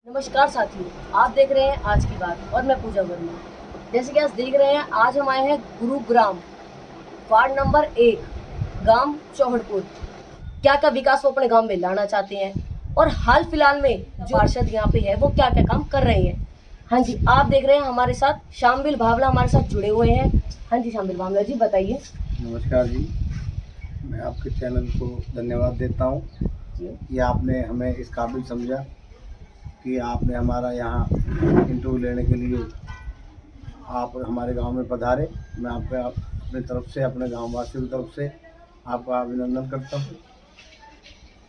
नमस्कार साथियों, आप देख रहे हैं आज की बात और मैं पूजा वर्मा। जैसे कि आज देख रहे हैं, आज हम आए हैं गुरुग्राम, वार्ड नंबर 1, गांव चौहड़पुर। क्या क्या विकास वो अपने गांव में लाना चाहते हैं और हाल फिलहाल में जो पार्षद यहाँ पे है वो क्या क्या काम कर रहे हैं। हाँ जी, आप देख रहे हैं हमारे साथ शामिल भावला हमारे साथ जुड़े हुए हैं। हाँ जी, शामिल भावला जी बताइए। नमस्कार जी, मैं आपके चैनल को धन्यवाद देता हूँ कि आपने हमें इस काबिल समझा कि आपने हमारा यहाँ इंटरव्यू लेने के लिए आप हमारे गांव में पधारे। मैं आपका अपनी तरफ से, अपने गाँव वासियों की तरफ से आपका अभिनंदन करता हूँ,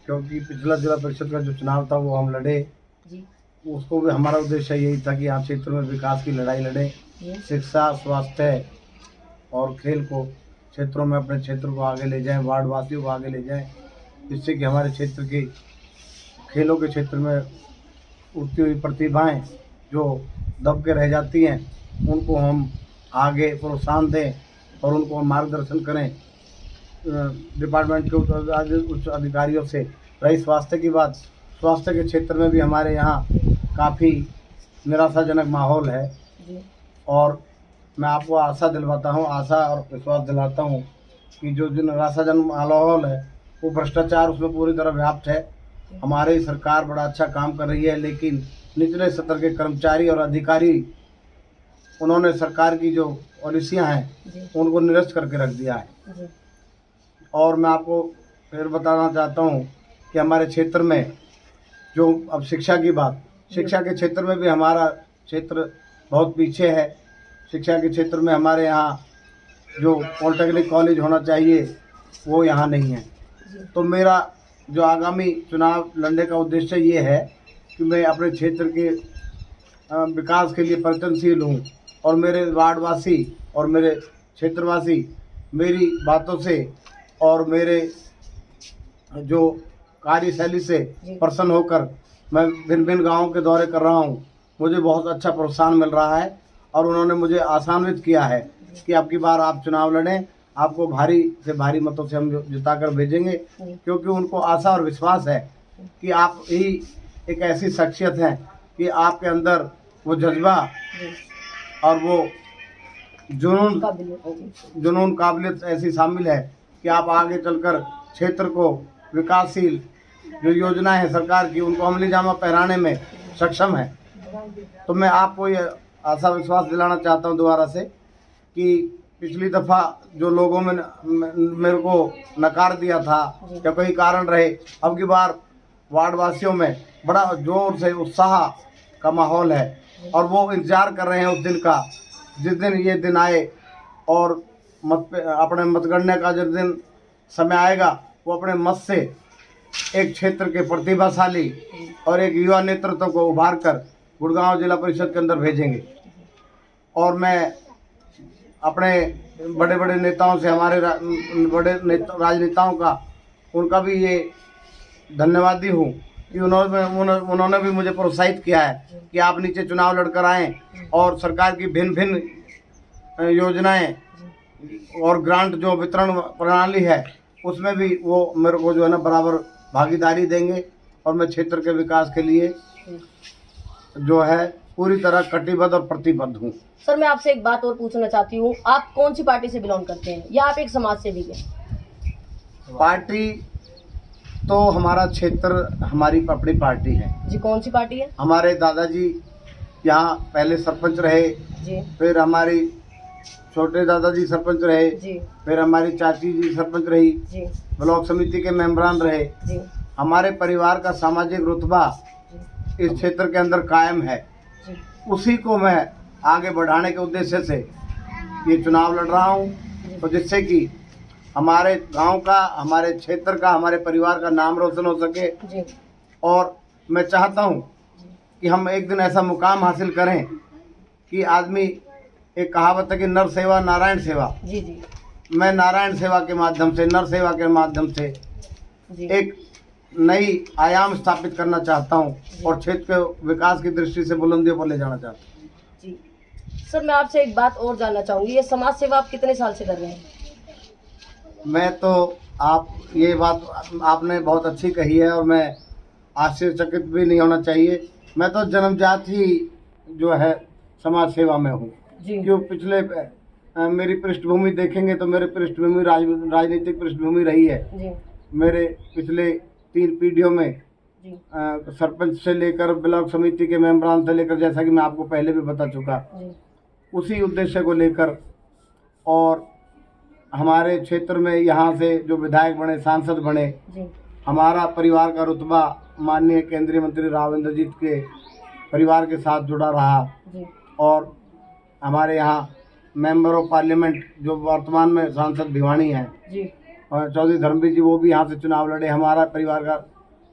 क्योंकि पिछला जिला परिषद का जो चुनाव था वो हम लड़े जी उसको भी हमारा उद्देश्य यही था कि आप क्षेत्र में विकास की लड़ाई लड़ें, शिक्षा, स्वास्थ्य और खेल को क्षेत्रों में अपने क्षेत्र को आगे ले जाएं, वार्ड वासियों को आगे ले जाएं, जिससे कि हमारे क्षेत्र की खेलों के क्षेत्र में उठती हुई प्रतिभाएं जो दब के रह जाती हैं उनको हम आगे प्रोत्साहन दें और उनको हम मार्गदर्शन करें। डिपार्टमेंट के उच्च अधिकारियों से रही स्वास्थ्य की बात, स्वास्थ्य के क्षेत्र में भी हमारे यहाँ काफ़ी निराशाजनक माहौल है और मैं आपको आशा दिलवाता हूँ, आशा और विश्वास दिलाता हूँ कि जो निराशाजनक माहौल है वो भ्रष्टाचार उसमें पूरी तरह व्याप्त है। हमारी सरकार बड़ा अच्छा काम कर रही है, लेकिन निचले स्तर के कर्मचारी और अधिकारी उन्होंने सरकार की जो पॉलिसियाँ हैं उनको निरस्त करके रख दिया है। और मैं आपको फिर बताना चाहता हूँ कि हमारे क्षेत्र में जो अब शिक्षा की बात, शिक्षा के क्षेत्र में भी हमारा क्षेत्र बहुत पीछे है। शिक्षा के क्षेत्र में हमारे यहाँ जो पॉलिटेक्निक कॉलेज होना चाहिए वो यहाँ नहीं है। तो मेरा जो आगामी चुनाव लड़ने का उद्देश्य ये है कि मैं अपने क्षेत्र के विकास के लिए प्रयत्नशील हूँ और मेरे वार्डवासी और मेरे क्षेत्रवासी मेरी बातों से और मेरे जो कार्यशैली से प्रसन्न होकर मैं भिन्न भिन्न गाँवों के दौरे कर रहा हूँ। मुझे बहुत अच्छा प्रोत्साहन मिल रहा है और उन्होंने मुझे आशान्वित किया है कि अब की बार आप चुनाव लड़ें, आपको भारी से भारी मतों से हम जिताकर भेजेंगे, क्योंकि उनको आशा और विश्वास है कि आप ही एक ऐसी शख्सियत हैं कि आपके अंदर वो जज्बा और वो जुनून काबिलियत ऐसी शामिल है कि आप आगे चलकर क्षेत्र को विकासशील जो योजनाएं हैं सरकार की उनको अमली जामा पहनाने में सक्षम है। तो मैं आपको ये आशा विश्वास दिलाना चाहता हूँ दोबारा से कि पिछली दफ़ा जो लोगों में मेरे को नकार दिया था या कोई कारण रहे, अब की बार वार्डवासियों में बड़ा जोर से उत्साह का माहौल है और वो इंतज़ार कर रहे हैं उस दिन का जिस दिन ये दिन आए और अपने मतगणना का जिस दिन समय आएगा वो अपने मत से एक क्षेत्र के प्रतिभाशाली और एक युवा नेतृत्व को उभार कर गुड़गांव जिला परिषद के अंदर भेजेंगे। और मैं अपने बड़े बड़े नेताओं से, हमारे बड़े राजनेताओं का उनका भी ये धन्यवादी हूँ कि उन्होंने भी मुझे प्रोत्साहित किया है कि आप नीचे चुनाव लड़कर आएँ और सरकार की भिन्न भिन्न योजनाएं और ग्रांट जो वितरण प्रणाली है उसमें भी वो मेरे को जो है ना बराबर भागीदारी देंगे और मैं क्षेत्र के विकास के लिए जो है पूरी तरह कटिबद्ध और प्रतिबद्ध हूँ। सर, मैं आपसे एक बात और पूछना चाहती हूँ, आप कौन सी पार्टी से बिलोंग करते हैं या आप एक समाज सेवी हैं? पार्टी तो हमारा क्षेत्र हमारी अपनी पार्टी है जी। कौन सी पार्टी है? हमारे दादाजी यहाँ पहले सरपंच रहे जी, फिर हमारी छोटे दादाजी सरपंच रहे जी, फिर हमारी चाची जी सरपंच रही जी, ब्लॉक समिति के मेंबरान रहे जी। हमारे परिवार का सामाजिक रुतबा इस क्षेत्र के अंदर कायम है जी। उसी को मैं आगे बढ़ाने के उद्देश्य से ये चुनाव लड़ रहा हूँ, तो जिससे कि हमारे गांव का, हमारे क्षेत्र का, हमारे परिवार का नाम रोशन हो सके जी। और मैं चाहता हूँ कि हम एक दिन ऐसा मुकाम हासिल करें कि आदमी, एक कहावत है कि नर सेवा नारायण सेवा जी जी। मैं नारायण सेवा के माध्यम से, नर सेवा के माध्यम से एक नई आयाम स्थापित करना चाहता हूं और क्षेत्र के विकास की दृष्टि से बुलंदियों पर ले जाना चाहता हूं जी। सर, मैं आपसे एक बात और जानना चाहूँगी, ये समाज सेवा आप कितने साल से कर रहे हैं? मैं तो ये बात आपने बहुत अच्छी कही है और मैं आश्चर्यचकित भी नहीं होना चाहिए मैं तो जन्मजात ही जो है समाज सेवा में हूँ। जी क्यों पिछले मेरी पृष्ठभूमि देखेंगे तो मेरी पृष्ठभूमि राजनीतिक पृष्ठभूमि रही है। जी मेरे पिछले 3 पीढ़ियों में जी सरपंच से लेकर ब्लॉक समिति के मेंबरान से लेकर, जैसा कि मैं आपको पहले भी बता चुका, जी उसी उद्देश्य को लेकर, और हमारे क्षेत्र में यहाँ से जो विधायक बने, सांसद बने, जी हमारा परिवार का रुतबा माननीय केंद्रीय मंत्री राव इंद्रजीत के परिवार के साथ जुड़ा रहा। जी और हमारे यहाँ मेंबर ऑफ पार्लियामेंट जो वर्तमान में सांसद भिवानी हैं जी और चौधरी धर्मवीर जी, वो भी यहाँ से चुनाव लड़े। हमारा परिवार का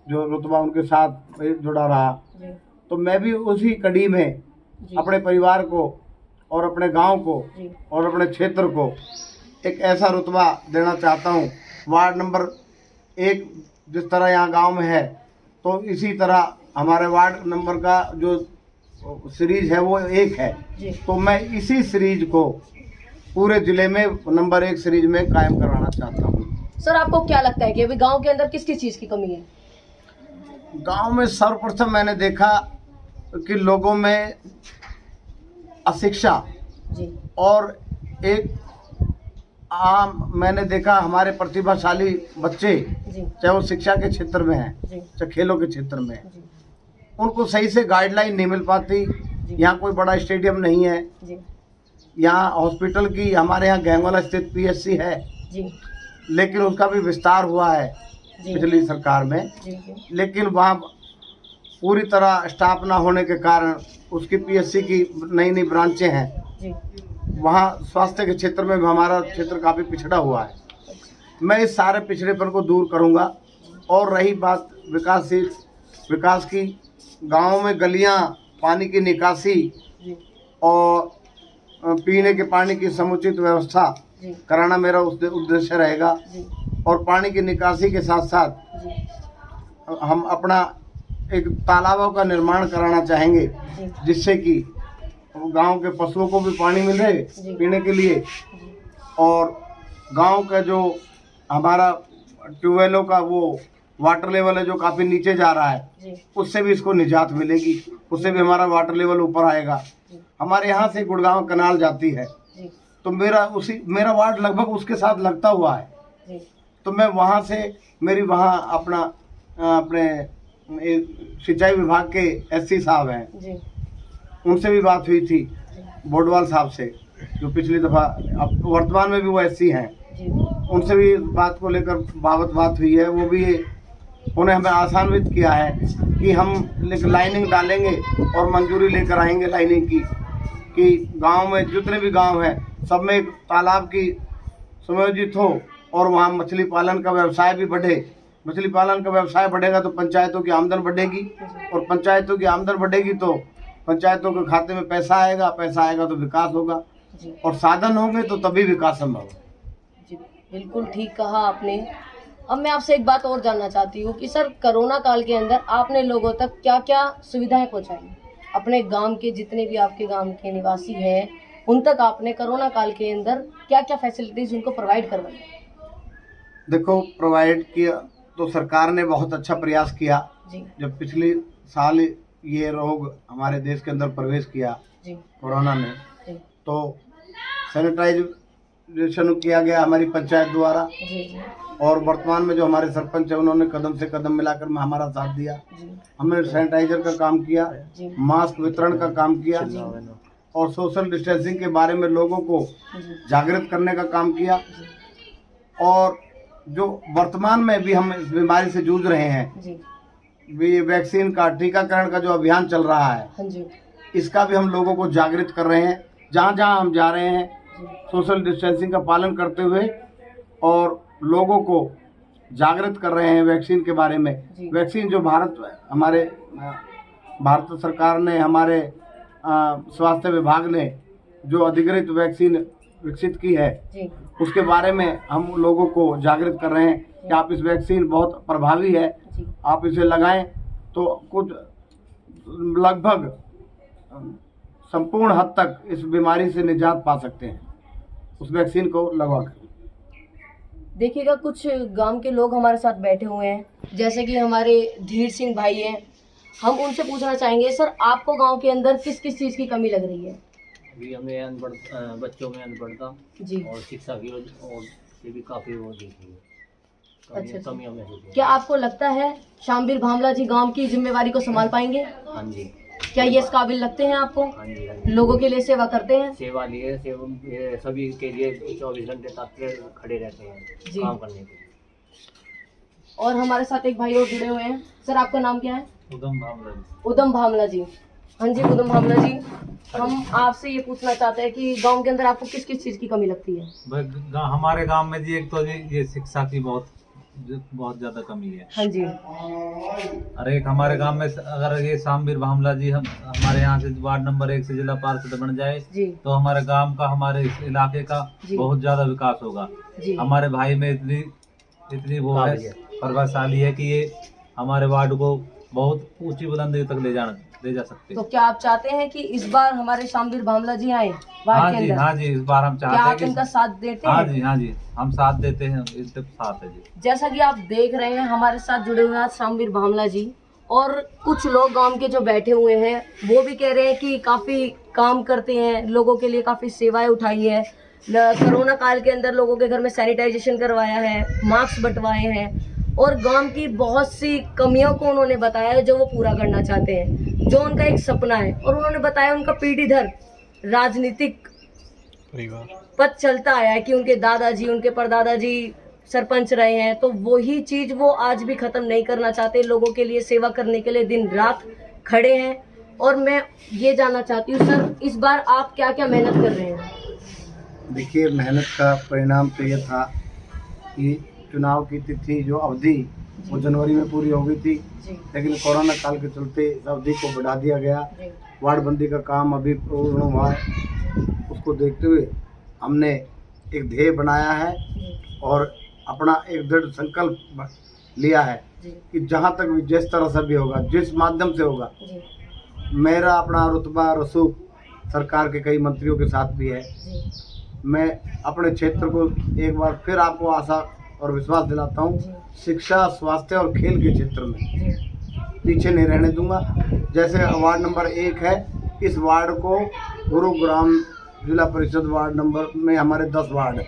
जो रुतबा उनके साथ जुड़ा रहा। जी तो मैं भी उसी कड़ी में जी अपने परिवार को और अपने गांव को जी और अपने क्षेत्र को एक ऐसा रुतबा देना चाहता हूँ। वार्ड नंबर 1 जिस तरह यहाँ गांव में है, तो इसी तरह हमारे वार्ड नंबर का जो सीरीज है वो 1 है। जी तो मैं इसी सीरीज को पूरे जिले में नंबर 1 सीरीज में कायम कराना चाहता हूँ। सर, आपको क्या लगता है कि अभी गांव के अंदर किस किस चीज़ की कमी है? गांव में सर्वप्रथम मैंने देखा कि लोगों में अशिक्षा जी और एक आम, मैंने देखा हमारे प्रतिभाशाली बच्चे, जी चाहे वो शिक्षा के क्षेत्र में हैं, जी चाहे खेलों के क्षेत्र में हैं, जी उनको सही से गाइडलाइन नहीं मिल पाती। यहाँ कोई बड़ा स्टेडियम नहीं है, जी यहाँ हॉस्पिटल की, हमारे यहाँ गैंगवाला स्थित पीएचसी है, जी लेकिन उसका भी विस्तार हुआ है जी पिछली सरकार में, जी जी लेकिन वहाँ पूरी तरह स्टाफ ना होने के कारण उसकी पीएचसी की नई नई ब्रांचें हैं, जी वहाँ स्वास्थ्य के क्षेत्र में भी हमारा क्षेत्र काफ़ी पिछड़ा हुआ है। मैं इस सारे पिछड़ेपन को दूर करूँगा। और रही बात विकास की, गाँव में गलियाँ, पानी की निकासी जी और पीने के पानी की समुचित व्यवस्था जी कराना मेरा उद्देश्य रहेगा। जी और पानी की निकासी के साथ साथ जी हम अपना एक तालाबों का निर्माण कराना चाहेंगे, जी जिससे कि गांव के पशुओं को भी पानी मिले जी। पीने के लिए, जी और गांव का जो हमारा ट्यूबवेलों का वो वाटर लेवल है जो काफ़ी नीचे जा रहा है, जी उससे भी इसको निजात मिलेगी, उससे भी हमारा वाटर लेवल ऊपर आएगा। जी हमारे यहाँ से गुड़गांव कनाल जाती है, जी तो मेरा वार्ड लगभग उसके साथ लगता हुआ है। जी तो मैं वहाँ से, मेरी वहाँ अपने सिंचाई विभाग के एससी साहब हैं, जी उनसे भी बात हुई थी, बोडवाल साहब से, जो पिछली दफ़ा, अब वर्तमान में भी वो एससी हैं, जी उनसे भी बात को लेकर बात हुई है। वो भी उन्हें हमें आसान्वित किया है कि हम लाइनिंग डालेंगे और मंजूरी लेकर आएंगे लाइनिंग की, कि गांव में जितने भी गांव हैं सब में एक तालाब की सुनियोजित हो और वहाँ मछली पालन का व्यवसाय भी बढ़े। मछली पालन का व्यवसाय बढ़ेगा तो पंचायतों की आमदन बढ़ेगी, और पंचायतों की आमदन बढ़ेगी तो पंचायतों के खाते में पैसा आएगा तो विकास होगा, जी और साधन होंगे तो तभी विकास संभव है। जी बिल्कुल ठीक कहा आपने। अब मैं आपसे एक बात और जानना चाहती हूँ कि सर, कोरोना काल के अंदर आपने लोगों तक क्या क्या सुविधाएं पहुँचाई? अपने गांव के जितने भी आपके गांव के निवासी हैं, उन तक आपने कोरोना काल के अंदर क्या क्या फैसिलिटीज उनको प्रोवाइड करवाई? देखो, प्रोवाइड किया तो सरकार ने बहुत अच्छा प्रयास किया। जी जब पिछले साल ये रोग हमारे देश के अंदर प्रवेश किया, जी कोरोना ने, जी तो सैनिटाइजेशन किया गया हमारी पंचायत द्वारा, जी जी और वर्तमान में जो हमारे सरपंच है उन्होंने कदम से कदम मिलाकर हमारा साथ दिया। जी हमने सैनिटाइजर का काम किया, जी मास्क वितरण का काम किया, जी और सोशल डिस्टेंसिंग के बारे में लोगों को जी जागृत करने का काम किया। जी और जो वर्तमान में भी हम इस बीमारी से जूझ रहे हैं, जी भी वैक्सीन का टीकाकरण का जो अभियान चल रहा है, हाँ जी इसका भी हम लोगों को जागृत कर रहे हैं। जहाँ जहाँ हम जा रहे हैं, जी सोशल डिस्टेंसिंग का पालन करते हुए, और लोगों को जागृत कर रहे हैं वैक्सीन के बारे में। जी। वैक्सीन जो हमारे भारत सरकार ने, हमारे स्वास्थ्य विभाग ने जो अधिकृत वैक्सीन विकसित की है, जी उसके बारे में हम लोगों को जागृत कर रहे हैं कि आप इस वैक्सीन बहुत प्रभावी है, जी आप इसे लगाएं तो कुछ लगभग संपूर्ण हद तक इस बीमारी से निजात पा सकते हैं उस वैक्सीन को लगवाकर। देखिएगा, कुछ गांव के लोग हमारे साथ बैठे हुए हैं, जैसे कि हमारे धीर सिंह भाई हैं, हम उनसे पूछना चाहेंगे, सर आपको गांव के अंदर किस किस चीज़ की कमी लग रही है? अभी हमें बच्चों में अनपढ़ता जी। और शिक्षा की और ये भी काफ़ी वो देखी है, अच्छा। कमियाँ महसूस हो। क्या आपको लगता है शामवीर भामला जी गांव की जिम्मेवारी को संभाल पाएंगे? हाँ जी। क्या ये इस काबिल लगते हैं आपको? हाँ जी, हाँ जी। लोगों के लिए सेवा करते हैं? सेवा लिए ये सभी के लिए 24 घंटे तत्पर खड़े रहते हैं जी। काम करने के लिए। और हमारे साथ एक भाई और जुड़े हुए हैं। सर आपका नाम क्या है? उदम भामला जी। उदम भामला जी। हाँ जी उदम भामला जी, हम आपसे ये पूछना चाहते हैं कि गांव के अंदर आपको किस किस चीज़ की कमी लगती है? हमारे गांव में जी एक तो जी ये शिक्षा की बहुत ज्यादा कमी है। हाँ जी। और एक हमारे गांव में अगर ये शामवीर भामला जी हमारे यहाँ से वार्ड नंबर 1 से जिला पार्षद बन जाए जी। तो हमारे गांव का, हमारे इस इलाके का जी। बहुत ज्यादा विकास होगा। जी। हमारे भाई में इतनी वो है, प्रभावशाली है कि ये हमारे वार्ड को बहुत ऊंची बुलंदी तक ले जा सकते तो हैं। क्या आप चाहते हैं कि इस बार हमारे शामवीर भामला जी आए वार्ड हाँ के जी, अंदर? हाँ जी, इस बार हम क्या चाहते आप हैं इनका कि साथ देते हाँ हैं? जी, हाँ जी, हम साथ देते हैं, इसके साथ है जी। जैसा कि आप देख रहे हैं हमारे साथ जुड़े हुए हैं शामवीर भामला जी, और कुछ लोग गांव के जो बैठे हुए हैं वो भी कह रहे हैं कि काफ़ी काम करते हैं, लोगों के लिए काफ़ी सेवाएं उठाई है। कोरोना काल के अंदर लोगों के घर में सैनिटाइजेशन करवाया है, मास्क बंटवाए हैं, और गांव की बहुत सी कमियों को उन्होंने बताया जो वो पूरा करना चाहते हैं, जो उनका एक सपना है। और उन्होंने बताया उनका पीढ़ी दर राजनीतिक पद चलता आया है कि उनके दादाजी, उनके परदादाजी सरपंच रहे हैं, तो वही चीज़ वो आज भी ख़त्म नहीं करना चाहते। लोगों के लिए सेवा करने के लिए दिन रात खड़े हैं। और मैं ये जानना चाहती हूँ सर, इस बार आप क्या क्या मेहनत कर रहे हैं? देखिए, मेहनत का परिणाम तो ये था कि चुनाव की तिथि जो अवधि वो जनवरी में पूरी हो गई थी, लेकिन कोरोना काल के चलते इस अवधि को बढ़ा दिया गया। वार्ड बंदी का काम अभी पूर्ण हुआ है। उसको देखते हुए हमने एक ध्येय बनाया है और अपना एक दृढ़ संकल्प लिया है कि जहाँ तक भी जिस तरह से भी होगा, जिस माध्यम से होगा, मेरा अपना रुतबा रसूख सरकार के कई मंत्रियों के साथ भी है। मैं अपने क्षेत्र को एक बार फिर आपको आशा और विश्वास दिलाता हूँ, शिक्षा, स्वास्थ्य और खेल के क्षेत्र में पीछे नहीं रहने दूंगा। जैसे वार्ड नंबर 1 है, इस वार्ड को गुरुग्राम जिला परिषद वार्ड नंबर में हमारे 10 वार्ड है,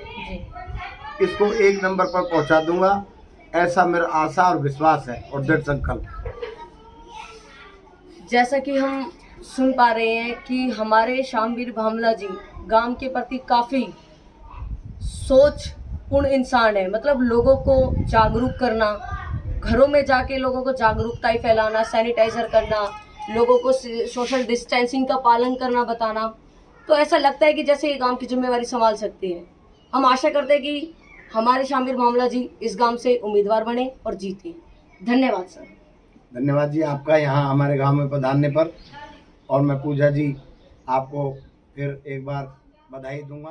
इसको 1 नंबर पर पहुंचा दूंगा, ऐसा मेरा आशा और विश्वास है और दृढ़ संकल्प। जैसा कि हम सुन पा रहे हैं कि हमारे शामवीर भामला जी गांव के प्रति काफ़ी सोचपूर्ण इंसान है। मतलब लोगों को जागरूक करना, घरों में जाके लोगों को जागरूकता फैलाना, सैनिटाइजर करना, लोगों को सोशल डिस्टेंसिंग का पालन करना बताना, तो ऐसा लगता है कि जैसे ये गांव की जिम्मेवारी संभाल सकते हैं। हम आशा करते हैं कि हमारे शामवीर भामला जी इस गांव से उम्मीदवार बने और जीते। धन्यवाद सर। धन्यवाद जी आपका यहाँ हमारे गांव में पधारने पर। और मैं पूजा जी आपको फिर एक बार बधाई दूंगा।